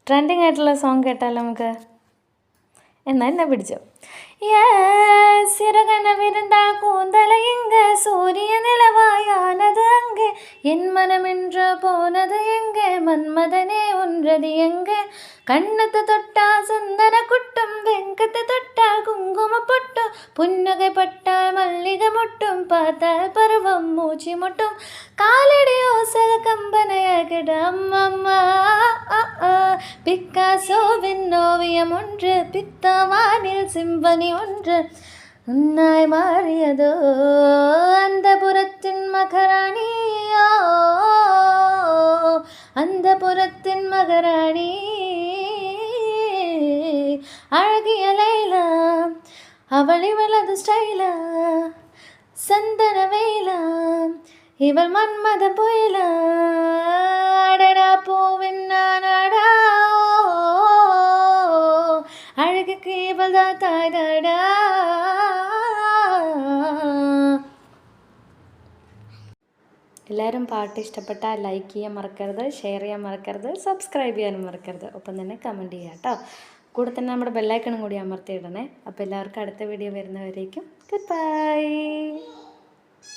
Trending ആയിട്ടുള്ള song കേട്ടാലോ നമുക്ക്? എന്നാ പിടിച്ചോ. சிறகனவிருந்தா கூந்தலை எங்க சூரிய நிலவாயானது அங்கே என் மனமென்று போனது எங்கே மன்மதனே ஒன்றது எங்கே கண்ணத்து தொட்டா சந்தன குட்டும் வெங்கத்து தொட்டா குங்கும பொட்டும் புன்னகை பட்டால் மல்லிகை முட்டும் பார்த்தால் பருவம் மூச்சு முட்டும் காலடி ஓசல் கம்பனையாகிட அம்மம்மா பிக்காசோவின் ஓவியம் ஒன்று பித்தவானில் சிம்பனி ஒன்று உன்னாய் மாறியதோ அந்த புறத்தின் மகராணியோ அந்த புறத்தின் மகராணி அழகிய லைலா அவள் இவளது ஸ்டைலா சந்தன வேலா இவள் மன்மத புயலா அடடா பூவின் நாடா அழகுக்கு இவள் தான் தாடா. എല്ലാവരും പാട്ട് ഇഷ്ടപ്പെട്ടാൽ ലൈക്ക് ചെയ്യാൻ മറക്കരുത്, ഷെയർ ചെയ്യാൻ മറക്കരുത്, സബ്സ്ക്രൈബ് ചെയ്യാനും മറക്കരുത്. ഒപ്പം തന്നെ കമൻറ്റ് ചെയ്യുക കേട്ടോ. കൂടെ തന്നെ നമ്മുടെ ബെല്ലൈക്കണും കൂടി അമർത്തിയിടണേ. അപ്പോൾ എല്ലാവർക്കും അടുത്ത വീഡിയോ വരുന്നവരേക്കും ഗുഡ് ബൈ.